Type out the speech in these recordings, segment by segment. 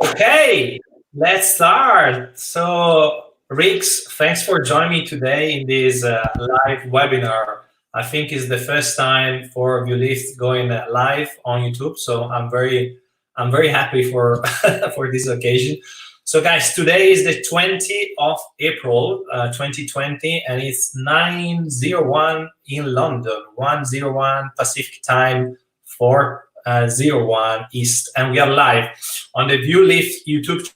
Okay, let's start. So, Rix, thanks for joining me today in this live webinar. I think it's the first time for ViewLift going live on YouTube, so I'm very happy for for this occasion. So, guys, today is the 20th of April, 2020, and it's 9:01 in London, 1:01 Pacific time, 4:01 East, and we are live on the ViewLift YouTube channel,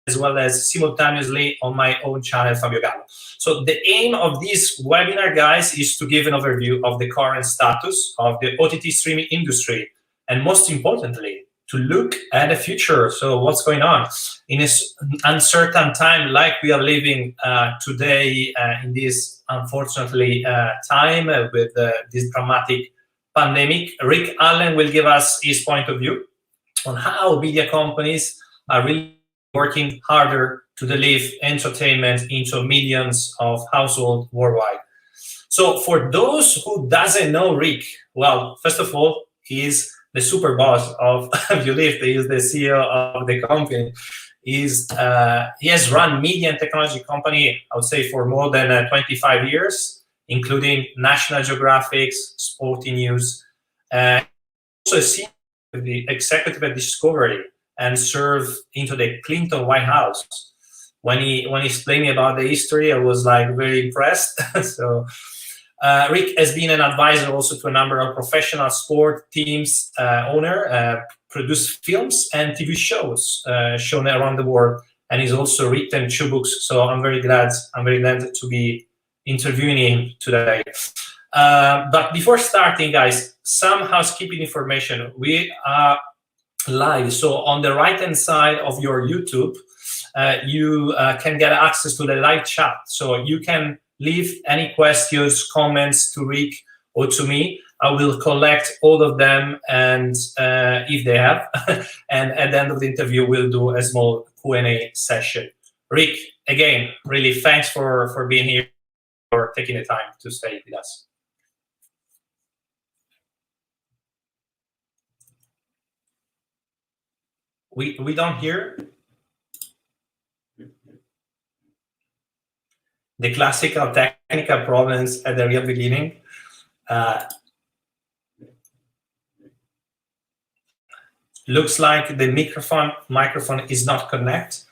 as well as simultaneously on my own channel, Fabio Gallo. So the aim of this webinar, guys, is to give an overview of the current status of the OTT streaming industry, and most importantly, to look at the future. So what's going on in this uncertain time like we are living today in this, unfortunately, time with this dramatic pandemic. Rick Allen will give us his point of view on how media companies are really working harder to deliver entertainment into millions of households worldwide. So for those who doesn't know Rick, well, first of all, he's the super boss of ViewLift. He is the CEO of the company. He has run media and technology company, I would say, for more than 25 years, including National Geographic, Sporting News, also a senior executive at Discovery, and served into the Clinton White House. When he explained me about the history, I was like very impressed. So Rick has been an advisor also to a number of professional sport teams, produced films and TV shows shown around the world, and he's also written 2 books. So I'm very glad to be interviewing him today. But before starting, guys, some housekeeping information. We are live. So on the right-hand side of your YouTube, you can get access to the live chat. So you can leave any questions, comments to Rick or to me. I will collect all of them, and if they have, and at the end of the interview, we'll do a small Q&A session. Rick, again, really thanks for being here, for taking the time to stay with us. We don't hear the classical technical problems at the real beginning. Looks like the microphone is not connected.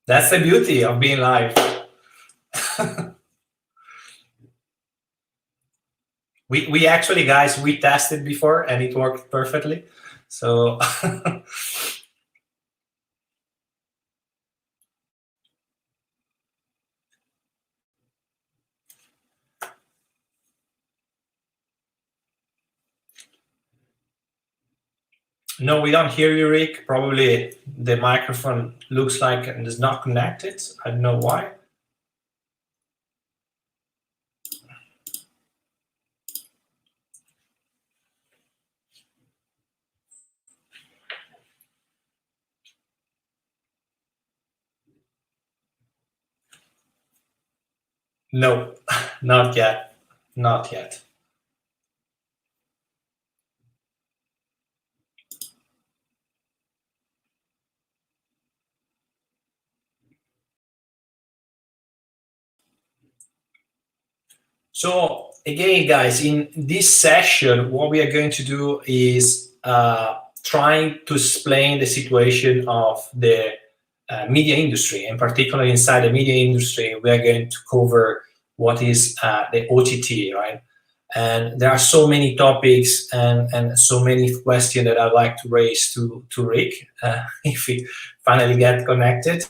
That's the beauty of being live. We actually, guys, we tested before and it worked perfectly. So no, we don't hear you, Rick. Probably the microphone looks like it is not connected. I don't know why. No, not yet. Not yet. So again, guys, in this session, what we are going to do is trying to explain the situation of the media industry, and particularly inside the media industry, we are going to cover what is the OTT, right? And there are so many topics and so many questions that I'd like to raise to Rick if he finally get connected,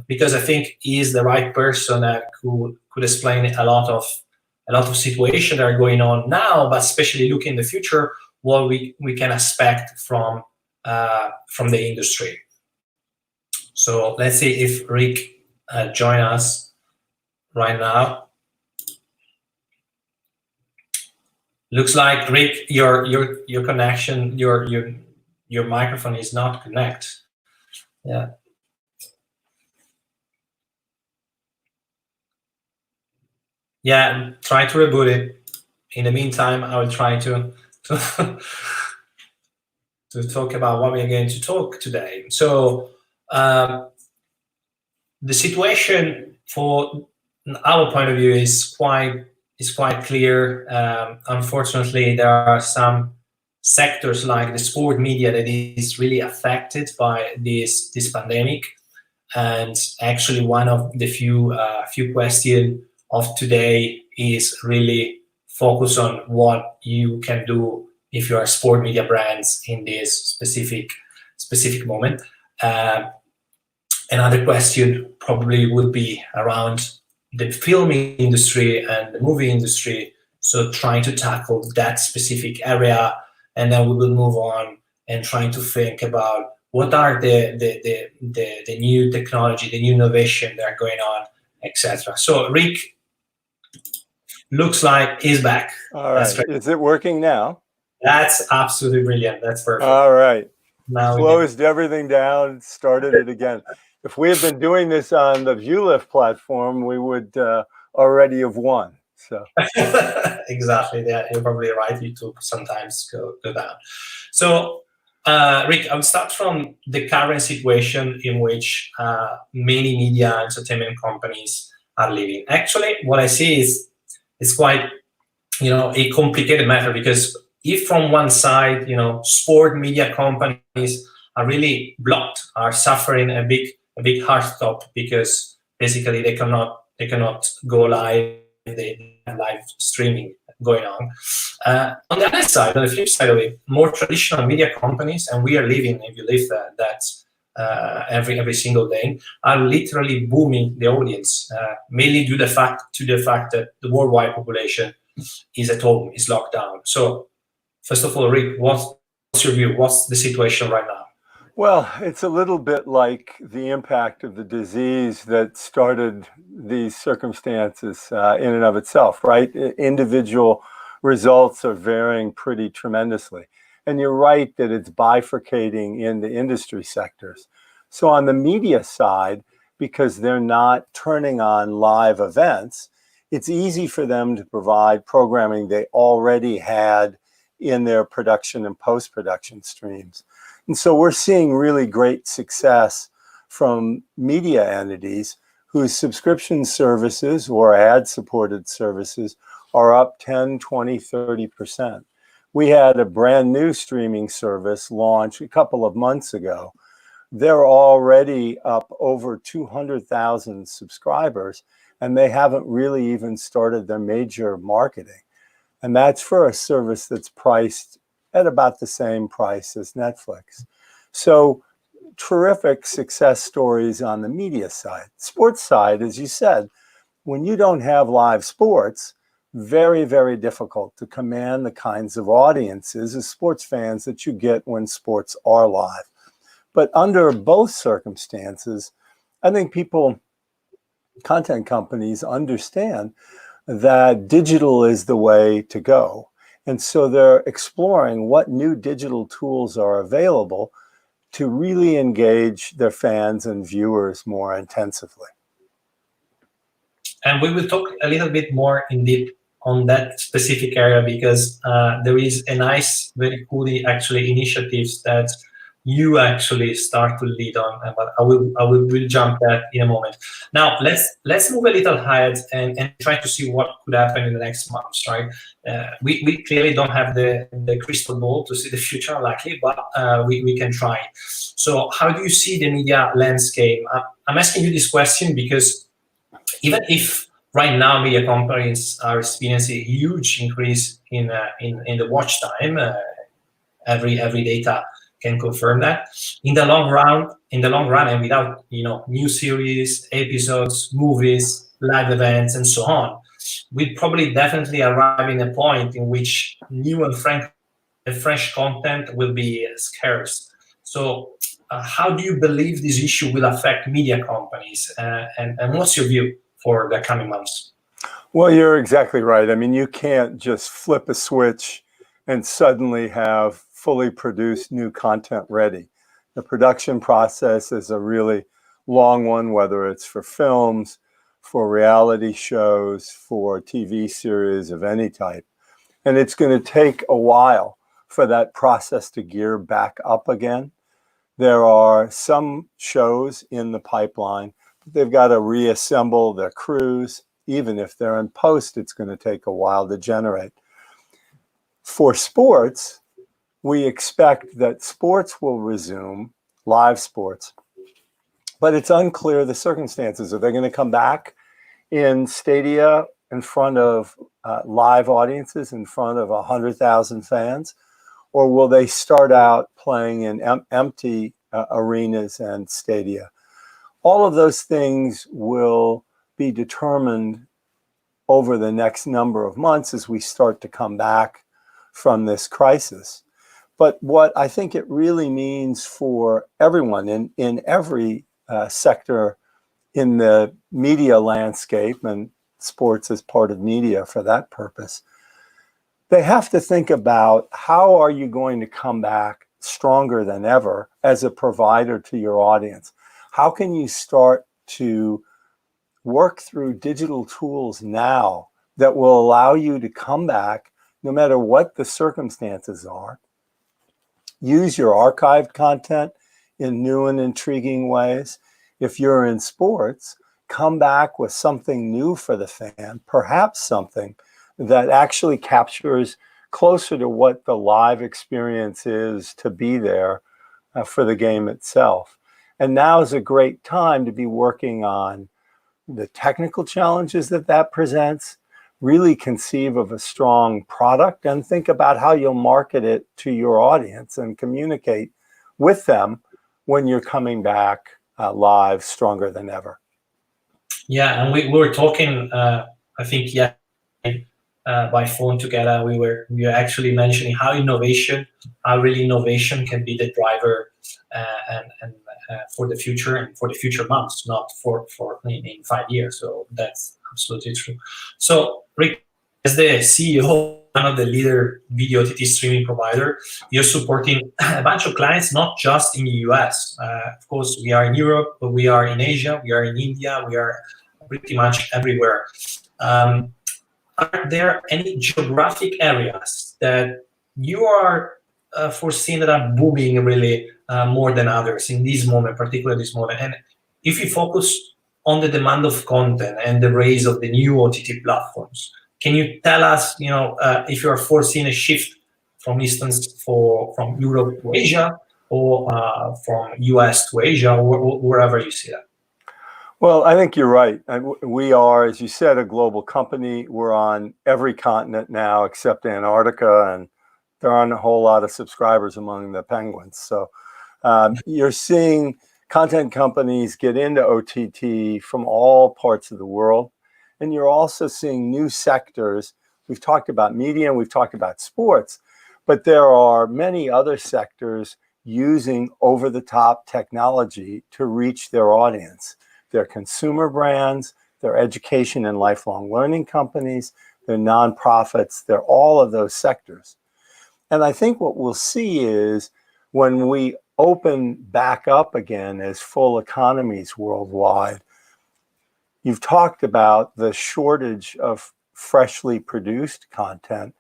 because I think he is the right person that could explain a lot of situations that are going on now, but especially looking in the future, what we can expect from the industry. So let's see if Rick join us right now. Looks like, Rick, your connection, your microphone is not connected. Yeah. Yeah, try to reboot it. In the meantime, I will try to to talk about what we are going to talk today. So the situation for our point of view is quite clear. Unfortunately, there are some sectors like the sport media that is really affected by this pandemic. And actually, one of the few questions of today is really focus on what you can do if you are sport media brands in this specific moment. Another question probably would be around the filming industry and the movie industry. So trying to tackle that specific area, and then we will move on and trying to think about what are the new technology, the new innovation that are going on, etc. So Rick looks like he's back. All right. Is it working now? That's absolutely brilliant. That's perfect. All right. Now closed everything down, started it again. If we had been doing this on the ViewLift platform, we would already have won. So exactly. Yeah, you're probably right. YouTube sometimes go down. So Rick, I'll start from the current situation in which many media and entertainment companies are living. Actually, what I see is it's quite, a complicated matter, because if from one side, sport media companies are really blocked, are suffering a big hard stop because basically they cannot go live, they have live streaming going on. On the other side, on the flip side of it, more traditional media companies, and we are living, if you live that every single day, are literally booming the audience, mainly due to the fact that the worldwide population is at home, is locked down. So first of all, Rick, what's your view? What's the situation right now? Well, it's a little bit like the impact of the disease that started these circumstances in and of itself, right? Individual results are varying pretty tremendously. And you're right that it's bifurcating in the industry sectors. So on the media side, because they're not turning on live events, it's easy for them to provide programming they already had in their production and post-production streams. And so we're seeing really great success from media entities whose subscription services or ad-supported services are up 10, 20, 30%. We had a brand new streaming service launch a couple of months ago. They're already up over 200,000 subscribers, and they haven't really even started their major marketing. And that's for a service that's priced at about the same price as Netflix. So terrific success stories on the media side. Sports side, as you said, when you don't have live sports, very, very difficult to command the kinds of audiences as sports fans that you get when sports are live. But under both circumstances, I think content companies understand that digital is the way to go. And so they're exploring what new digital tools are available to really engage their fans and viewers more intensively. And we will talk a little bit more in depth on that specific area, because there is a nice, very cool actually initiatives that you actually start to lead on, but I will jump that in a moment. Now let's move a little ahead and try to see what could happen in the next months, right? We clearly don't have the crystal ball to see the future, likely, but we can try. So how do you see the media landscape? I'm asking you this question because even if right now media companies are experiencing a huge increase in the watch time, every data can confirm that. In the long run, and without new series, episodes, movies, live events, and so on, we probably definitely arrive in a point in which new and fresh content will be scarce. So, how do you believe this issue will affect media companies, and what's your view for the coming months? Well, you're exactly right. I mean, you can't just flip a switch and suddenly have fully produced new content ready. The production process is a really long one, whether it's for films, for reality shows, for TV series of any type. And it's going to take a while for that process to gear back up again. There are some shows in the pipeline, but they've got to reassemble their crews. Even if they're in post, it's going to take a while to generate. For sports, we expect that sports will resume, live sports, but it's unclear the circumstances. Are they going to come back in stadia in front of live audiences, in front of 100,000 fans? Or will they start out playing in empty arenas and stadia? All of those things will be determined over the next number of months as we start to come back from this crisis. But what I think it really means for everyone in every sector in the media landscape, and sports is part of media for that purpose, they have to think about how are you going to come back stronger than ever as a provider to your audience? How can you start to work through digital tools now that will allow you to come back no matter what the circumstances are? Use your archived content in new and intriguing ways. If you're in sports, come back with something new for the fan, perhaps something that actually captures closer to what the live experience is to be there for the game itself. And now is a great time to be working on the technical challenges that presents, really conceive of a strong product, and think about how you'll market it to your audience and communicate with them when you're coming back live stronger than ever. Yeah, and we were talking, I think, yeah, by phone together. We were actually mentioning how really innovation can be the driver and for the future and for the future months, not for in 5 years. So that's absolutely true. So Rick, as the CEO, one of the leader video OTT streaming provider, you're supporting a bunch of clients, not just in the US. Of course, we are in Europe, but we are in Asia, we are in India, we are pretty much everywhere. Are there any geographic areas that you are foreseeing that are booming really more than others in this moment, particularly this moment? And if you focus on the demand of content and the rise of the new OTT platforms, can you tell us, if you are foreseeing a shift, from instance, from Europe to Asia, or from US to Asia, or wherever you see that? Well, I think you're right. We are, as you said, a global company. We're on every continent now except Antarctica, and there aren't a whole lot of subscribers among the penguins. So you're seeing content companies get into OTT from all parts of the world. And you're also seeing new sectors. We've talked about media and we've talked about sports, but there are many other sectors using over-the-top technology to reach their audience. They're consumer brands, they're education and lifelong learning companies, they're nonprofits, they're all of those sectors. And I think what we'll see is when we open back up again as full economies worldwide, you've talked about the shortage of freshly produced content.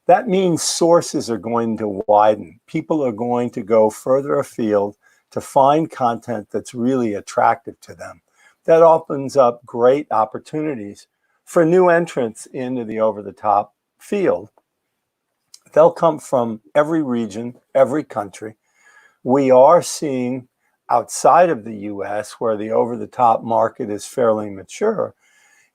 That means sources are going to widen. People are going to go further afield to find content that's really attractive to them. That opens up great opportunities for new entrants into the over-the-top field. They'll come from every region, every country. We are seeing outside of the US, where the over-the-top market is fairly mature,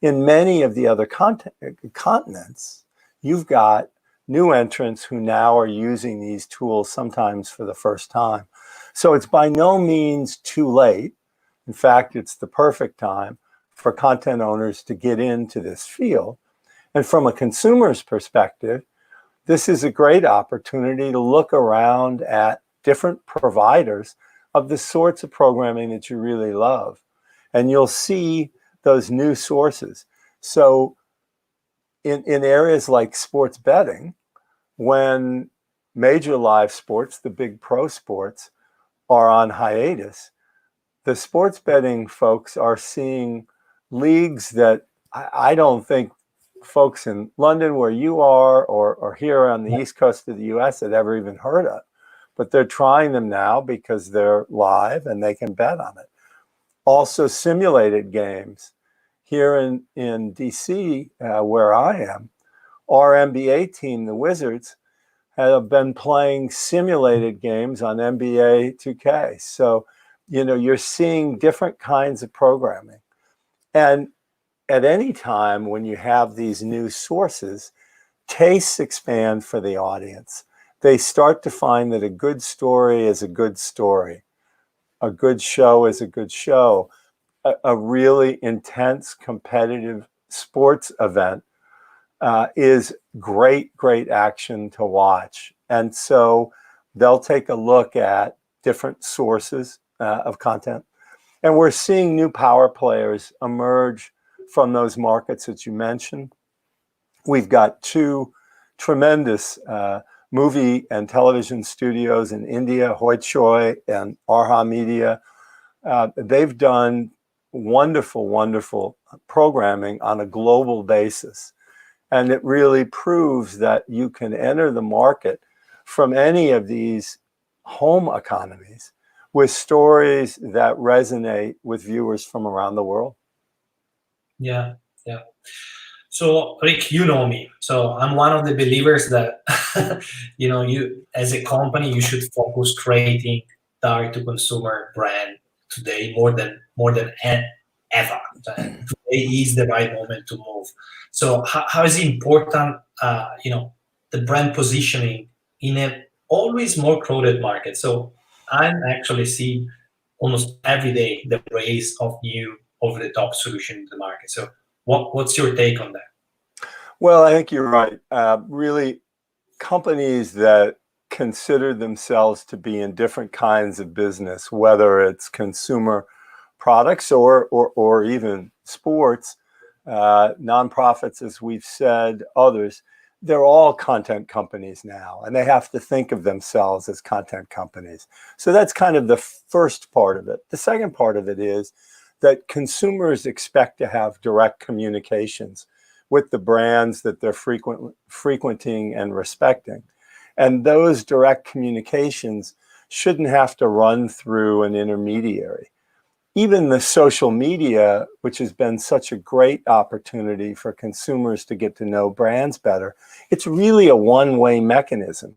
in many of the other continents, you've got new entrants who now are using these tools sometimes for the first time. So it's by no means too late. In fact, it's the perfect time for content owners to get into this field. And from a consumer's perspective, this is a great opportunity to look around at different providers of the sorts of programming that you really love. And you'll see those new sources. So in areas like sports betting, when major live sports, the big pro sports, are on hiatus, the sports betting folks are seeing leagues that I don't think folks in London where you are, or here on the East Coast of the US had ever even heard of. But they're trying them now because they're live and they can bet on it. Also simulated games. Here in DC, where I am, our NBA team, the Wizards, have been playing simulated games on NBA 2K. So, you're seeing different kinds of programming. And at any time when you have these new sources, tastes expand for the audience. They start to find that a good story is a good story. A good show is a good show. A really intense competitive sports event is great action to watch. And so they'll take a look at different sources of content. And we're seeing new power players emerge from those markets that you mentioned. We've got two tremendous movie and television studios in India, Hoichoi and Arha Media. They've done wonderful programming on a global basis. And it really proves that you can enter the market from any of these home economies with stories that resonate with viewers from around the world. Yeah. So, Rick, you know me. So I'm one of the believers that, you as a company, you should focus creating direct-to-consumer brand today more than ever. Today is the right moment to move. So how is it important, the brand positioning in a always more crowded market? So I'm actually seeing almost every day the rise of new over-the-top solution in the market. So what's your take on that? Well, I think you're right. Really, companies that consider themselves to be in different kinds of business, whether it's consumer products or even sports, nonprofits, as we've said, others, they're all content companies now, and they have to think of themselves as content companies. So that's kind of the first part of it. The second part of it is that consumers expect to have direct communications with the brands that they're frequenting and respecting. And those direct communications shouldn't have to run through an intermediary. Even the social media, which has been such a great opportunity for consumers to get to know brands better, it's really a one-way mechanism.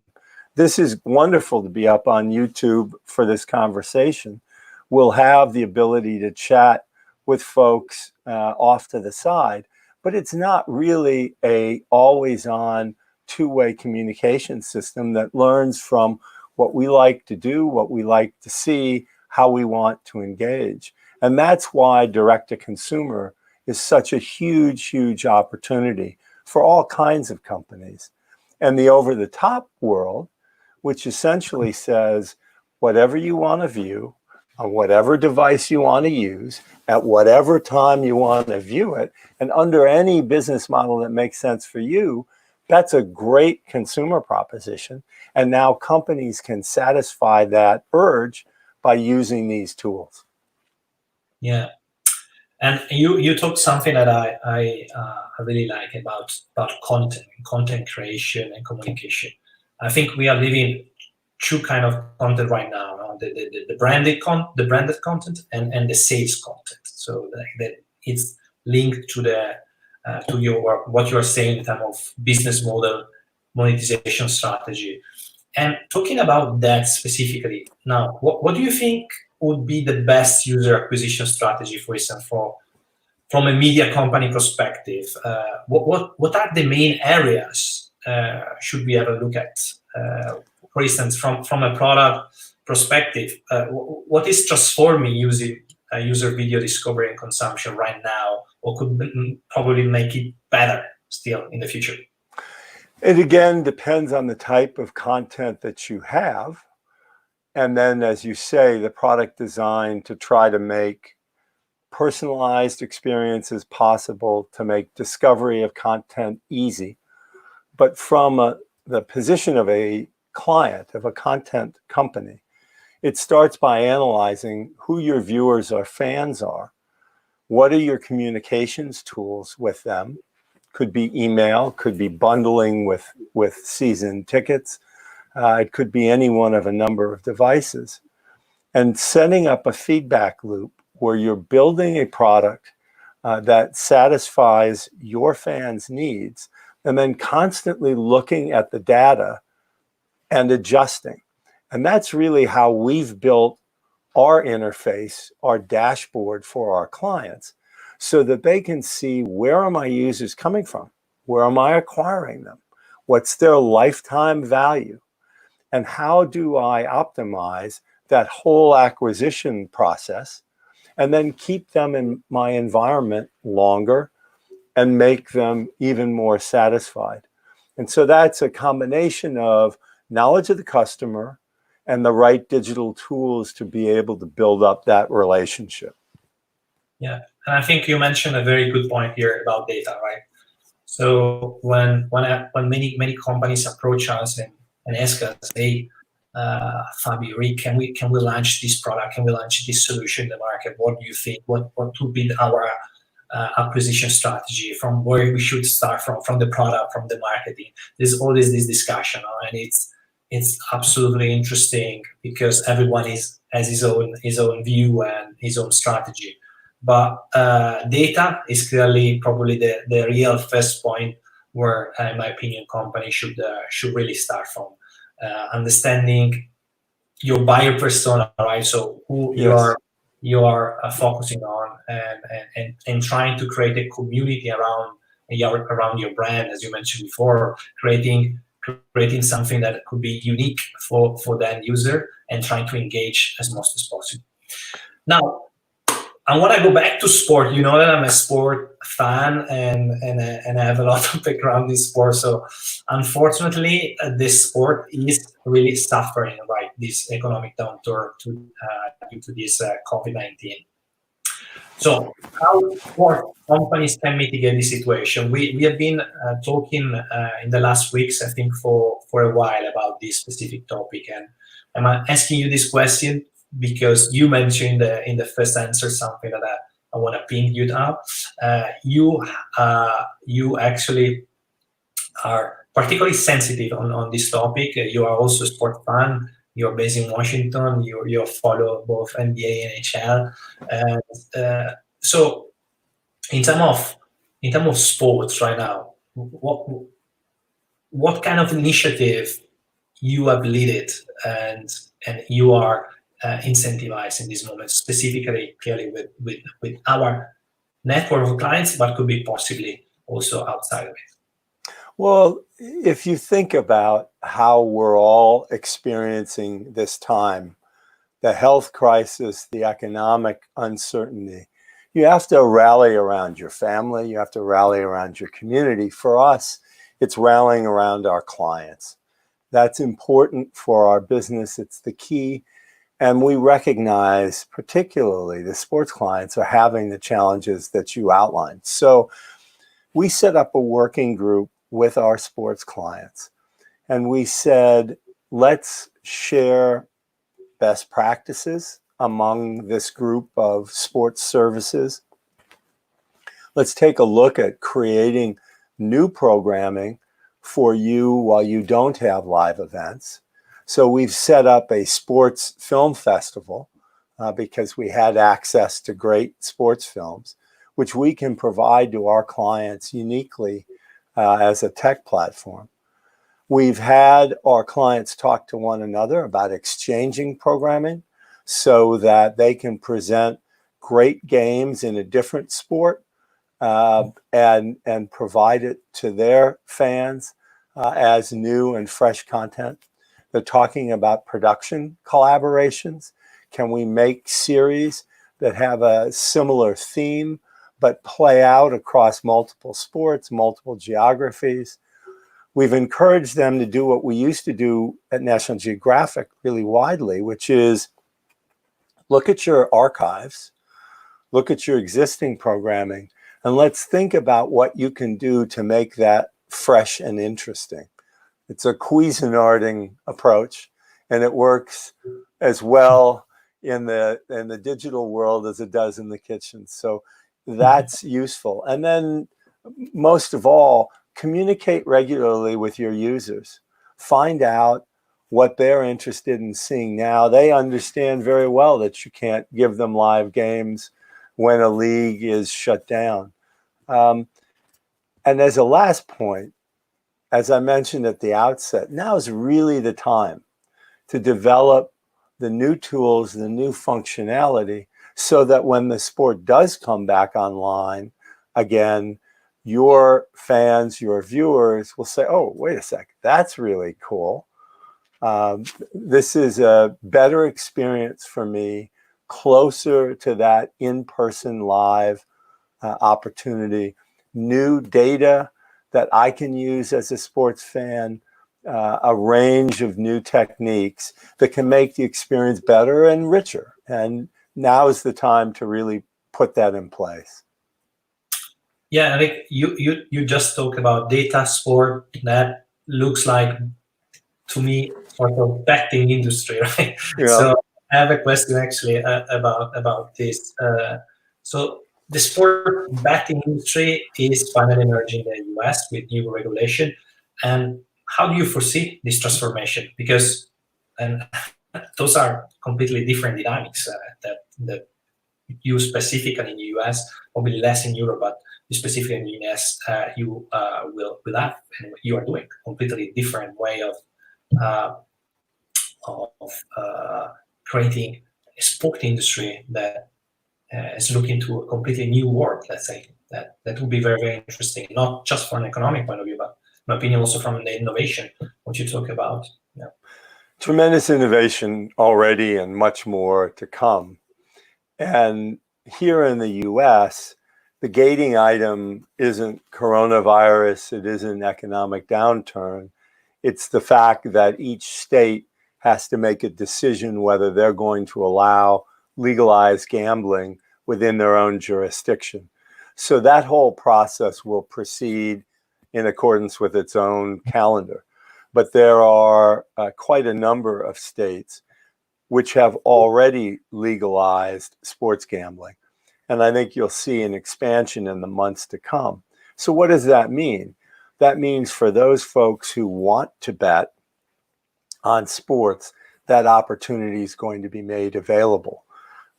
This is wonderful to be up on YouTube for this conversation. We'll have the ability to chat with folks off to the side, but it's not really a always-on two-way communication system that learns from what we like to do, what we like to see, how we want to engage. And that's why direct-to-consumer is such a huge opportunity for all kinds of companies. And the over-the-top world, which essentially says, whatever you want to view, on whatever device you want to use, at whatever time you want to view it, and under any business model that makes sense for you, that's a great consumer proposition. And now companies can satisfy that urge by using these tools. Yeah. And you talked something that I really like about content creation and communication. I think we are living two kind of content right now, the branded content and the sales content. So that it's linked to what you are saying in terms of business model, monetization strategy. And talking about that specifically, now, what do you think would be the best user acquisition strategy, for instance, from a media company perspective? What are the main areas should we have a look at? For instance, from a product perspective, what is transforming user video discovery and consumption right now, or could probably make it better still in the future? It again depends on the type of content that you have. And then, as you say, the product design to try to make personalized experiences possible, to make discovery of content easy. But from the position of a client, of a content company, it starts by analyzing who your viewers or fans are. What are your communications tools with them? Could be email, could be bundling with season tickets. It could be any one of a number of devices. And setting up a feedback loop where you're building a product that satisfies your fans' needs, and then constantly looking at the data and adjusting. And that's really how we've built our interface, our dashboard for our clients, so that they can see, where are my users coming from? Where am I acquiring them? What's their lifetime value? And how do I optimize that whole acquisition process and then keep them in my environment longer and make them even more satisfied? And so that's a combination of knowledge of the customer and the right digital tools to be able to build up that relationship. Yeah, and I think you mentioned a very good point here about data, right? So when many companies approach us and ask us, hey, Fabio, Rick, can we launch this product? Can we launch this solution in the market? What do you think? What would be our acquisition strategy? From where we should start from the product, from the marketing? There's always this discussion, and it's absolutely interesting because everyone has his own view and his own strategy. But data is clearly probably the real first point where, in my opinion, companies should really start from. Understanding your buyer persona, right? So who Yes. you are focusing on, and trying to create a community around your brand, as you mentioned before, creating something that could be unique for the end user, and trying to engage as much as possible. Now, I want to go back to sport. You know that I'm a sport fan, and I have a lot of background in sport. So unfortunately, this sport is really suffering by this economic downturn due to this COVID-19. So how sport companies can mitigate the situation? We have been talking in the last weeks, I think, for a while about this specific topic, and I'm asking you this question because you mentioned in the first answer something that I want to ping you up. You actually are particularly sensitive on this topic. You are also a sport fan. You're based in Washington. You follow both NBA and NHL. And so, in terms of sports right now, what kind of initiative you have led and you are incentivized in this moment, specifically clearly with our network of clients, but could be possibly also outside of it? Well, if you think about how we're all experiencing this time, the health crisis, the economic uncertainty, you have to rally around your family, you have to rally around your community. For us, it's rallying around our clients. That's important for our business. It's the key. And we recognize particularly the sports clients are having the challenges that you outlined. So we set up a working group with our sports clients. And we said, let's share best practices among this group of sports services. Let's take a look at creating new programming for you while you don't have live events. So we've set up a sports film festival because we had access to great sports films, which we can provide to our clients uniquely as a tech platform. We've had our clients talk to one another about exchanging programming so that they can present great games in a different sport and provide it to their fans as new and fresh content. They're talking about production collaborations. Can we make series that have a similar theme but play out across multiple sports, multiple geographies? We've encouraged them to do what we used to do at National Geographic really widely, which is look at your archives, look at your existing programming, and let's think about what you can do to make that fresh and interesting. It's a Cuisinarting approach, and it works as well in the digital world as it does in the kitchen. So that's useful. And then most of all, communicate regularly with your users. Find out what they're interested in seeing now. They understand very well that you can't give them live games when a league is shut down. And as a last point, as I mentioned at the outset, now is really the time to develop the new tools, the new functionality, so that when the sport does come back online again, your fans, your viewers will say, oh, wait a sec, that's really cool. This is a better experience for me, closer to that in-person live opportunity, new data that I can use as a sports fan, a range of new techniques that can make the experience better and richer. And now is the time to really put that in place. Yeah, I think you just talked about data sport. That looks like, to me, sort of betting industry, right? Yeah. So I have a question actually about this. So the sport betting industry is finally emerging in the US with new regulation. And how do you foresee this transformation? Because those are completely different dynamics that you specifically in the US, probably less in Europe, but specifically in the US, you will have, and you are doing completely different way of creating a sport industry that is looking to a completely new world. Let's say that would be very, very interesting, not just from an economic point of view, but in my opinion also from the innovation, what you talk about. Yeah. Tremendous innovation already and much more to come. And here in the US, the gating item isn't coronavirus, it isn't economic downturn. It's the fact that each state has to make a decision whether they're going to allow legalized gambling within their own jurisdiction. So that whole process will proceed in accordance with its own calendar. But there are quite a number of states which have already legalized sports gambling. And I think you'll see an expansion in the months to come. So what does that mean? That means for those folks who want to bet on sports, that opportunity is going to be made available.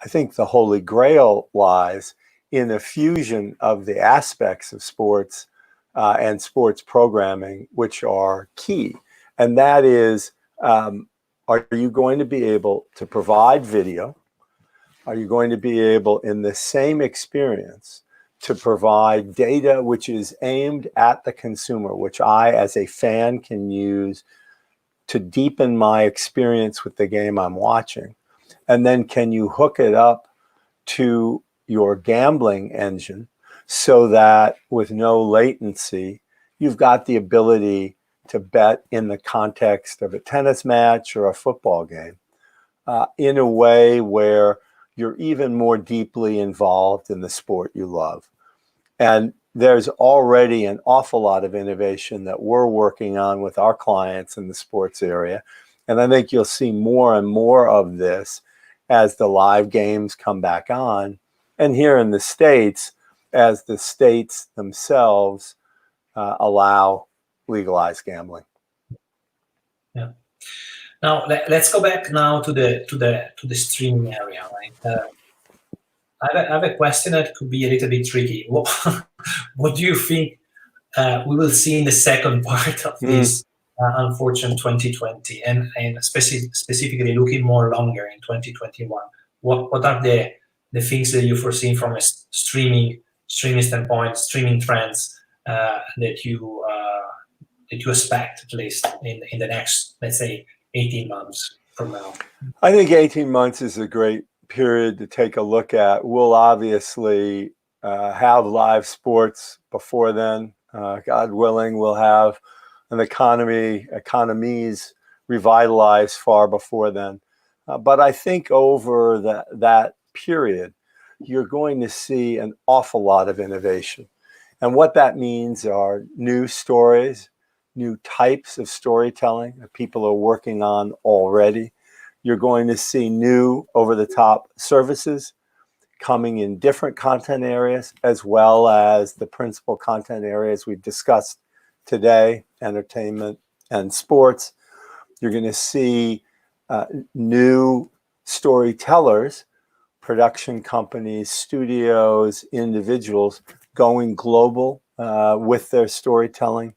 I think the holy grail lies in the fusion of the aspects of sports and sports programming, which are key. And that is, are you going to be able to provide video? Are you going to be able, in the same experience, to provide data which is aimed at the consumer, which I, as a fan, can use to deepen my experience with the game I'm watching? And then can you hook it up to your gambling engine so that with no latency, you've got the ability to bet in the context of a tennis match or a football game in a way where you're even more deeply involved in the sport you love. And there's already an awful lot of innovation that we're working on with our clients in the sports area. And I think you'll see more and more of this as the live games come back on. And here in the States, as the states themselves allow legalized gambling. Yeah. Now let's go back now to the streaming area, right? I have a question that could be a little bit tricky. What do you think we will see in the second part of this unfortunate 2020, and specifically looking more longer in 2021? What are the things that you foresee from a streaming standpoint, streaming trends that you expect, at least in the next, let's say, 18 months from now? I think 18 months is a great period to take a look at. We'll obviously have live sports before then. God willing, we'll have an economies revitalized far before then. But I think over that period, you're going to see an awful lot of innovation. And what that means are new stories, new types of storytelling that people are working on already. You're going to see new over-the-top services coming in different content areas, as well as the principal content areas we've discussed today, entertainment and sports. You're going to see new storytellers, production companies, studios, individuals going global with their storytelling.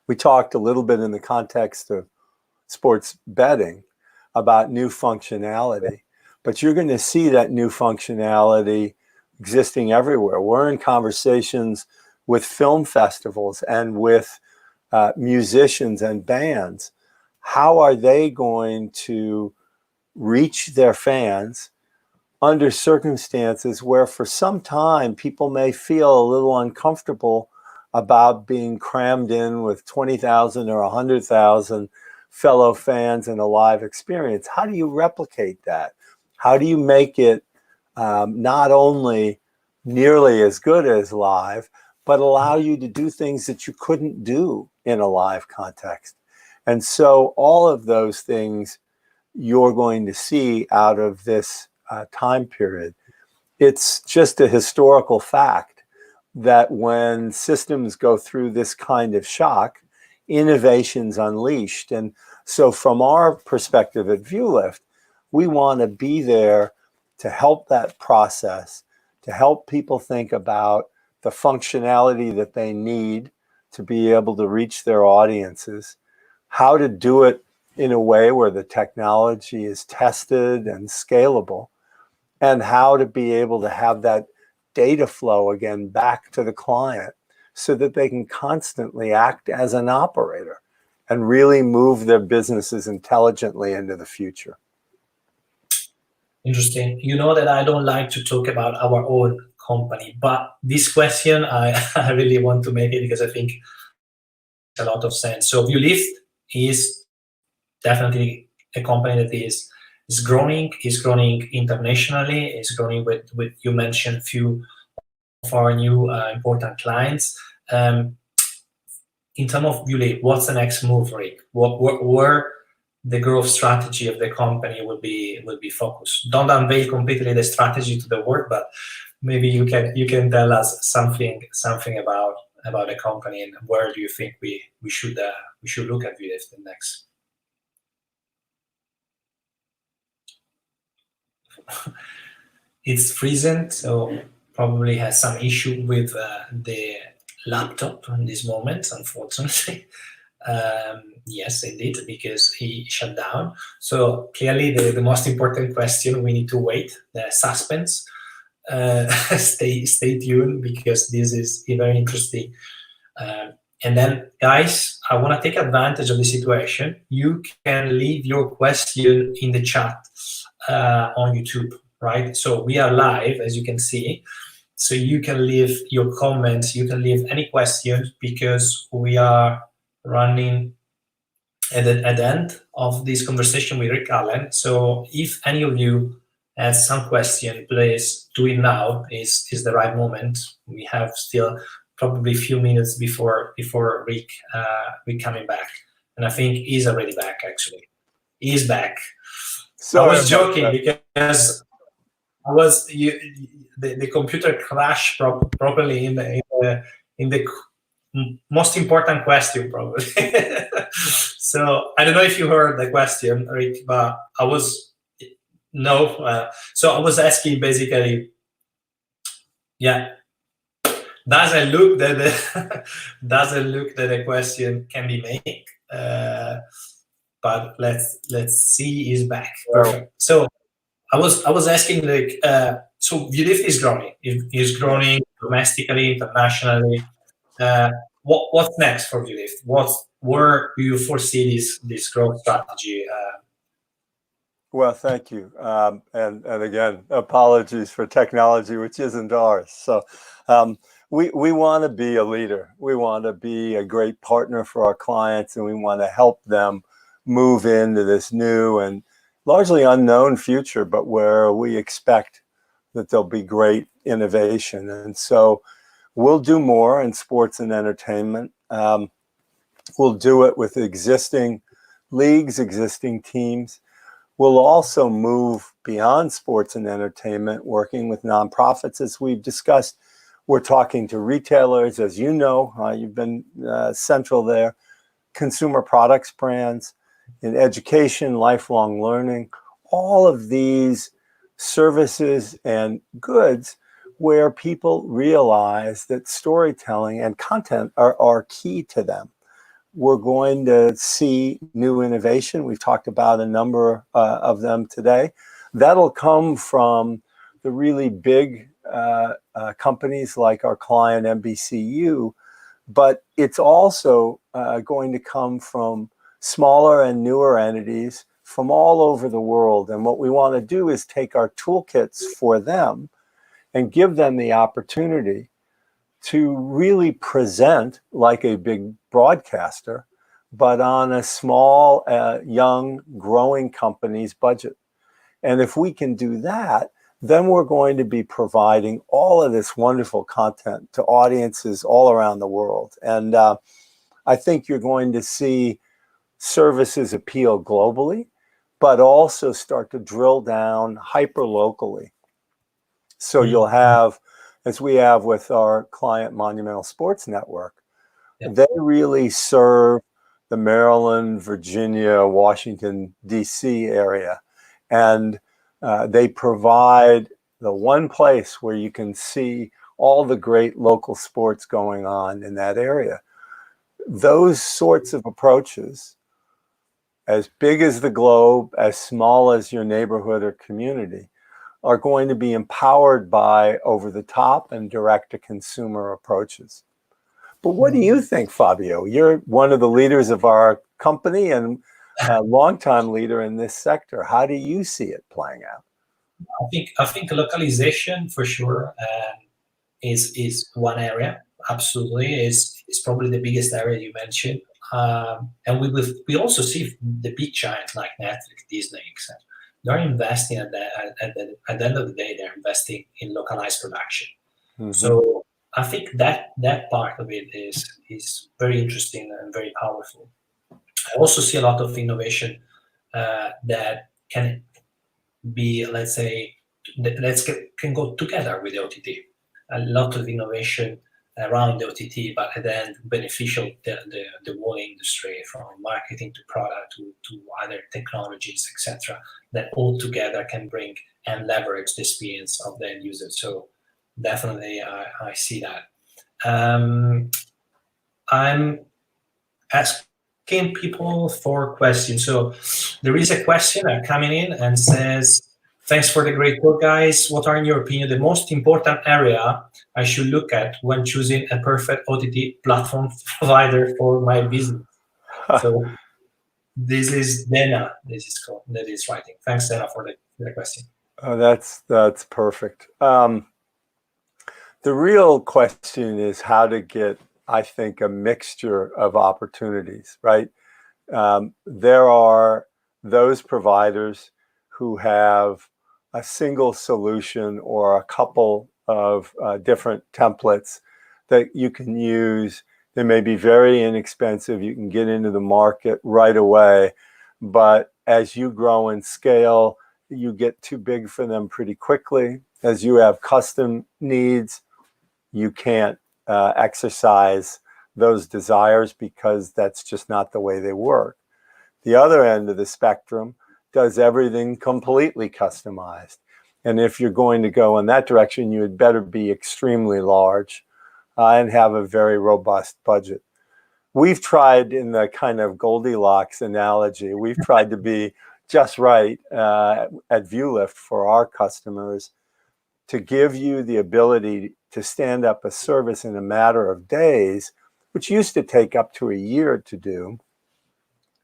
We talked a little bit in the context of sports betting about new functionality, but you're going to see that new functionality existing everywhere. We're in conversations with film festivals and with musicians and bands. How are they going to reach their fans under circumstances where for some time people may feel a little uncomfortable about being crammed in with 20,000 or 100,000 fellow fans in a live experience? How do you replicate that? How do you make it not only nearly as good as live, but allow you to do things that you couldn't do in a live context? And so all of those things you're going to see out of this time period. It's just a historical fact that when systems go through this kind of shock, innovation's unleashed. And so from our perspective at ViewLift, we want to be there to help that process, to help people think about the functionality that they need to be able to reach their audiences, how to do it in a way where the technology is tested and scalable, and how to be able to have that data flow again back to the client so that they can constantly act as an operator and really move their businesses intelligently into the future. Interesting. You know that I don't like to talk about our own company, but this question, I really want to make it because I think it's a lot of sense. So ViewLift is definitely a company that is growing internationally, is growing with you mentioned few of our new important clients. In terms of ViewLift, what's the next move, Rick? Where the growth strategy of the company will be focused? Don't unveil completely the strategy to the world, but maybe you can tell us something about the company and where do you think we should look at ViewLift next. It's freezing, so probably has some issue with the laptop in this moment, unfortunately. Yes, indeed, because he shut down. So clearly the most important question, we need to wait, the suspense. Stay tuned because this is very interesting. And then, guys, I want to take advantage of the situation. You can leave your question in the chat on YouTube, right? So we are live, as you can see. So you can leave your comments, you can leave any questions because we are running at the end of this conversation with Rick Allen. So if any of you has some question, please do it now. Is the right moment. We have still probably a few minutes before Rick coming back, and I think he's already back. Actually, he's back. So I was joking because I was the computer crashed properly in the most important question probably. So I don't know if you heard the question, Rick, but so I was asking basically, yeah, doesn't look that the question can be made, but let's see, he's back. Perfect. So I was asking, like, so ViewLift is growing. Is growing domestically, internationally. What's next for ViewLift? Where do you foresee this growth strategy? Well, thank you. And again, apologies for technology, which isn't ours. So we want to be a leader. We want to be a great partner for our clients, and we want to help them move into this new and largely unknown future, but where we expect that there'll be great innovation. And so we'll do more in sports and entertainment. We'll do it with existing leagues, existing teams. We'll also move beyond sports and entertainment, working with nonprofits, as we've discussed. We're talking to retailers, as you know, you've been central there, consumer products brands, in education, lifelong learning, all of these services and goods where people realize that storytelling and content are key to them. We're going to see new innovation. We've talked about a number of them today. That'll come from the really big companies like our client NBCU, but it's also going to come from smaller and newer entities from all over the world. And what we want to do is take our toolkits for them and give them the opportunity to really present like a big broadcaster, but on a small, young, growing company's budget. And if we can do that, then we're going to be providing all of this wonderful content to audiences all around the world. And I think you're going to see services appeal globally, but also start to drill down hyper locally. So you'll have, as we have with our client Monumental Sports Network, they really serve the Maryland, Virginia, Washington, D.C. area. And they provide the one place where you can see all the great local sports going on in that area. Those sorts of approaches, as big as the globe, as small as your neighborhood or community, are going to be empowered by over-the-top and direct-to-consumer approaches. But what do you think, Fabio? You're one of the leaders of our company and a longtime leader in this sector. How do you see it playing out? I think localization for sure is one area. Absolutely, is probably the biggest area you mentioned. And we also see the big giants like Netflix, Disney, etc. They're investing at the end of the day. They're investing in localized production. Mm-hmm. So I think that part of it is very interesting and very powerful. I also see a lot of innovation that can be, let's say, can go together with the OTT. A lot of innovation around the OTT, but then beneficial the whole industry, from marketing to product to other technologies, etc. That all together can bring and leverage the experience of the end user. So definitely, I see that. I'm asking people for questions. So there is a question coming in and says, "Thanks for the great work, guys. What are, in your opinion, the most important area I should look at when choosing a perfect OTT platform provider for my business?" So this is Dana. This is called, that is writing. Thanks, Dana, for the question. Oh, that's perfect. The real question is how to get, I think, a mixture of opportunities, right? There are those providers who have a single solution or a couple of different templates that you can use. They may be very inexpensive. You can get into the market right away. But as you grow in scale, you get too big for them pretty quickly. As you have custom needs, you can't exercise those desires because that's just not the way they work. The other end of the spectrum does everything completely customized. And if you're going to go in that direction, you had better be extremely large and have a very robust budget. We've tried, in the kind of Goldilocks analogy, we've tried to be just right at ViewLift for our customers to give you the ability to stand up a service in a matter of days, which used to take up to a year to do,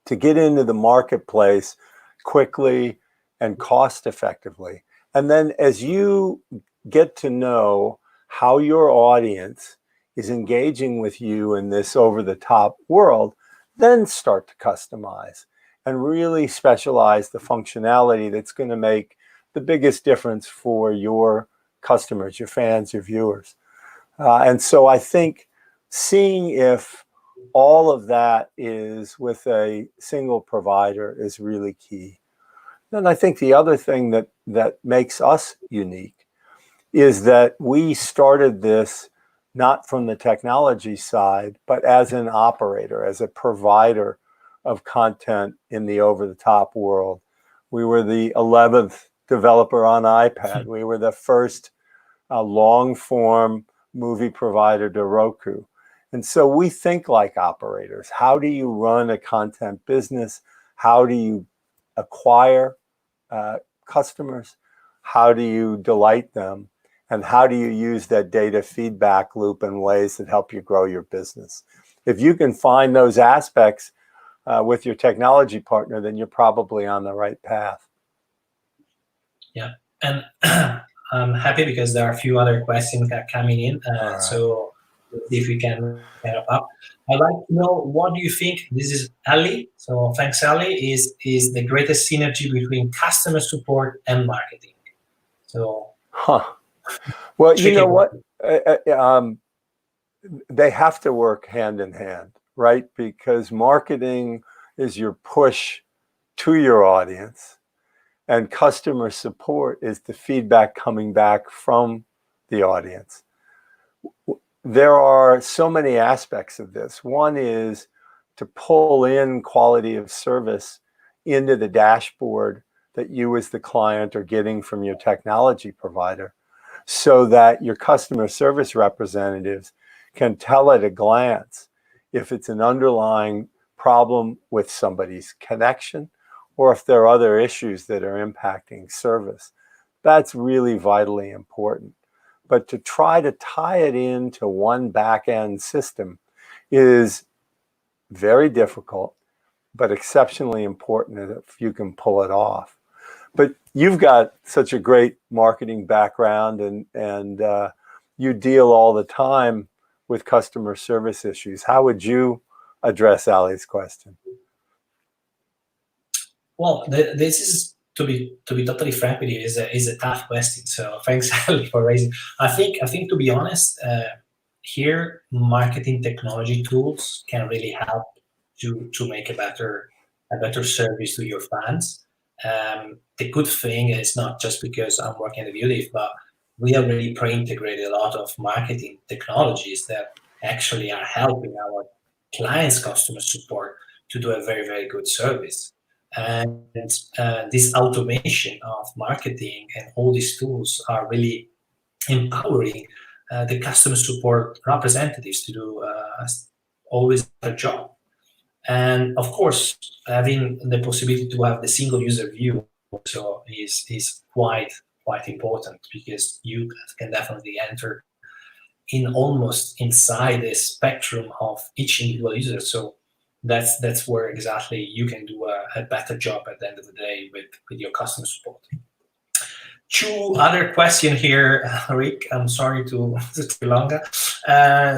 to get into the marketplace quickly and cost effectively. And then as you get to know how your audience is engaging with you in this over-the-top world, then start to customize and really specialize the functionality that's going to make the biggest difference for your customers, your fans, your viewers. And so I think seeing if all of that is with a single provider is really key. And I think the other thing that makes us unique is that we started this not from the technology side, but as an operator, as a provider of content in the over-the-top world. We were the 11th developer on iPad. We were the first long-form movie provider to Roku. And so we think like operators. How do you run a content business? How do you acquire customers? How do you delight them? And how do you use that data feedback loop in ways that help you grow your business? If you can find those aspects with your technology partner, then you're probably on the right path. Yeah, and I'm happy because there are a few other questions that are coming in. Right. So let's see if we can wrap up. I'd like to know, what do you think? This is Ali. So thanks, Ali. Is the greatest synergy between customer support and marketing? So. Well, you know what? They have to work hand in hand, right? Because marketing is your push to your audience, and customer support is the feedback coming back from the audience. There are so many aspects of this. One is to pull in quality of service into the dashboard that you as the client are getting from your technology provider, so that your customer service representatives can tell at a glance if it's an underlying problem with somebody's connection or if there are other issues that are impacting service. That's really vitally important. But to try to tie it into one back-end system is very difficult, but exceptionally important if you can pull it off. But you've got such a great marketing background, and you deal all the time with customer service issues. How would you address Ali's question? Well, this is, to be totally frank with you, is a tough question. So thanks, Ali, for raising. I think to be honest, here marketing technology tools can really help to make a better service to your fans. The good thing is not just because I'm working at ViewLift, but we already pre-integrated a lot of marketing technologies that actually are helping our clients' customer support to do a very, very good service. And this automation of marketing and all these tools are really empowering the customer support representatives to do always a job. And of course, having the possibility to have the single user view also is quite important, because you can definitely enter in almost inside the spectrum of each individual user. So that's where exactly you can do a better job at the end of the day with your customer support. Two other questions here, Rick. I'm sorry to too longer.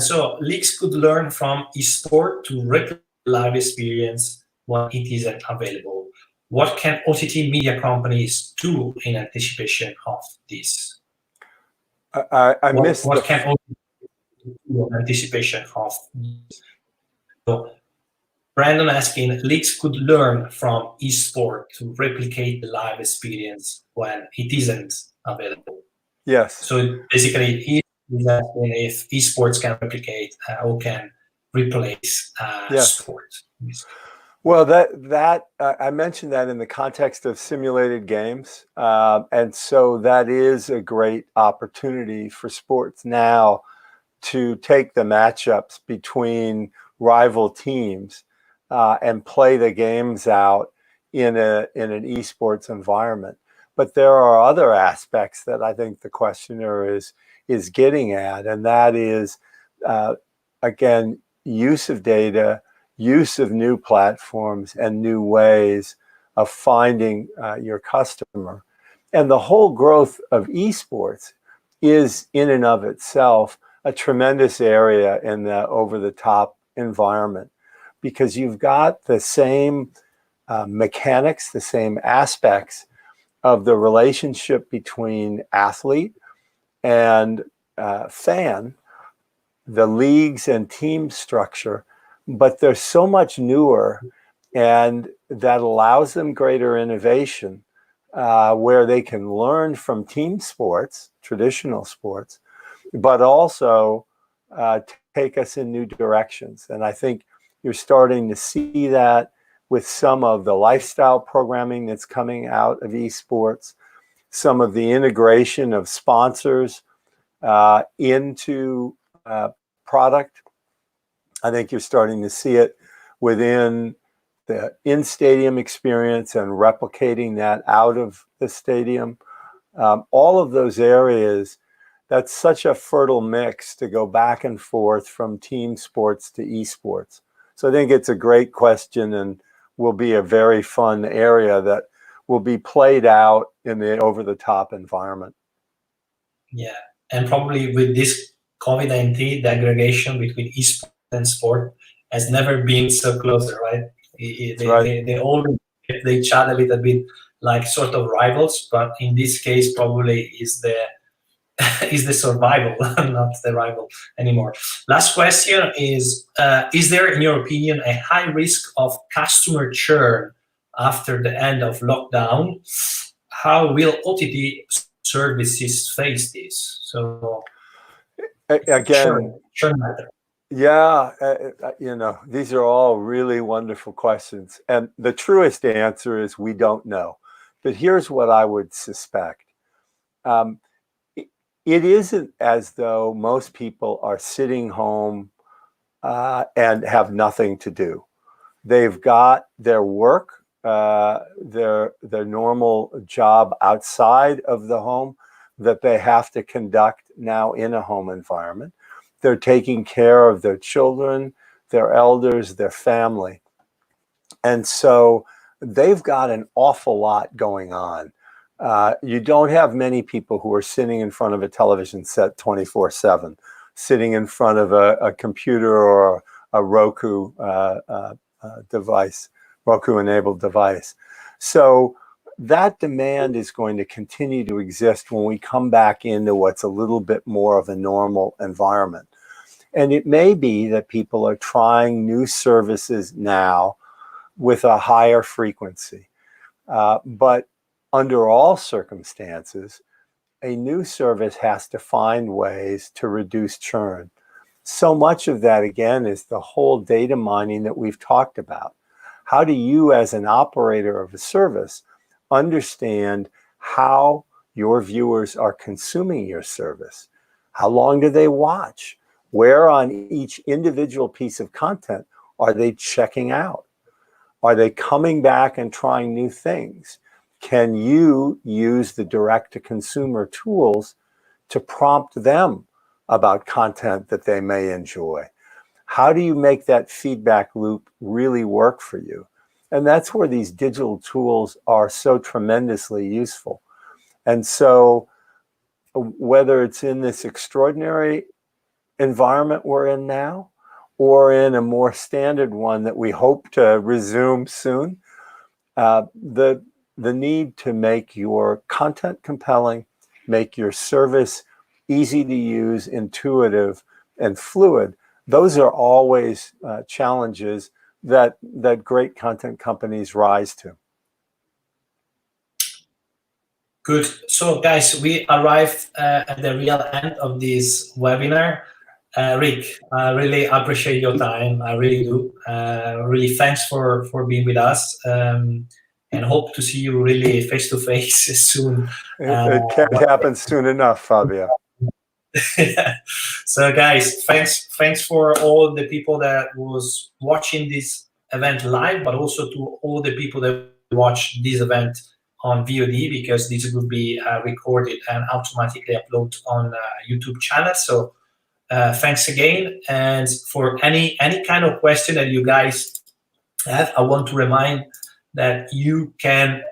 So leagues could learn from esport to replicate live experience when it isn't available. What can OTT media companies do in anticipation of this? I missed what can OTT do in anticipation of this? So Brandon asking, leagues could learn from esport to replicate the live experience when it isn't available. Yes. So basically, he's asking if esports can replicate or can replace sport. Well, that I mentioned that in the context of simulated games, and so that is a great opportunity for sports now to take the matchups between rival teams and play the games out in an esports environment. But there are other aspects that I think the questioner is getting at, and that is again, use of data, use of new platforms and new ways of finding your customer. And the whole growth of esports is in and of itself a tremendous area in the over-the-top environment, because you've got the same mechanics, the same aspects of the relationship between athlete and fan, the leagues and team structure, but they're so much newer, and that allows them greater innovation where they can learn from team sports, traditional sports, but also take us in new directions. And I think you're starting to see that with some of the lifestyle programming that's coming out of esports, some of the integration of sponsors into product. I think you're starting to see it within the in-stadium experience and replicating that out of the stadium. All of those areas, that's such a fertile mix to go back and forth from team sports to esports. So I think it's a great question and will be a very fun area that will be played out in the over-the-top environment. Yeah, and probably with this COVID-19, the aggregation between esports and sport has never been so closer, right? They all hit each other a little bit like sort of rivals, but in this case, probably is the survival, not the rival anymore. Last question is there, in your opinion, a high risk of customer churn after the end of lockdown? How will OTT services face this? So again, churn matter. Yeah, these are all really wonderful questions. And the truest answer is we don't know. But here's what I would suspect. It isn't as though most people are sitting home and have nothing to do. They've got their work, their normal job outside of the home that they have to conduct now in a home environment. They're taking care of their children, their elders, their family. And so they've got an awful lot going on. You don't have many people who are sitting in front of a television set 24/7, sitting in front of a computer or a Roku device, Roku-enabled device. So that demand is going to continue to exist when we come back into what's a little bit more of a normal environment. And it may be that people are trying new services now with a higher frequency. But under all circumstances, a new service has to find ways to reduce churn. So much of that, again, is the whole data mining that we've talked about. How do you, as an operator of a service, understand how your viewers are consuming your service? How long do they watch? Where on each individual piece of content are they checking out? Are they coming back and trying new things? Can you use the direct-to-consumer tools to prompt them about content that they may enjoy? How do you make that feedback loop really work for you? And that's where these digital tools are so tremendously useful. And so whether it's in this extraordinary environment we're in now, or in a more standard one that we hope to resume soon, the need to make your content compelling, make your service easy to use, intuitive, and fluid, those are always challenges that great content companies rise to. Good. So guys, we arrived at the real end of this webinar. Rick, I really appreciate your time. I really do. Really thanks for being with us, and hope to see you really face to face soon. It can't happen soon enough, Fabio. So guys, thanks for all the people that was watching this event live, but also to all the people that watch this event on VOD, because this will be recorded and automatically uploaded on YouTube channel. So thanks again. And for any kind of question that you guys have, I want to remind that you can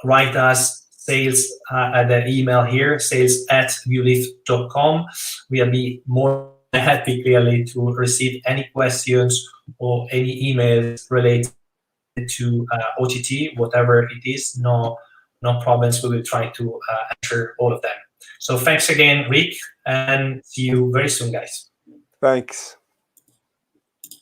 write us sales at the email here, sales@viewlift.com. We'll be more than happy, clearly, to receive any questions or any emails related to OTT, whatever it is. No problems. We will try to answer all of them. So thanks again, Rick, and see you very soon, guys. Thanks.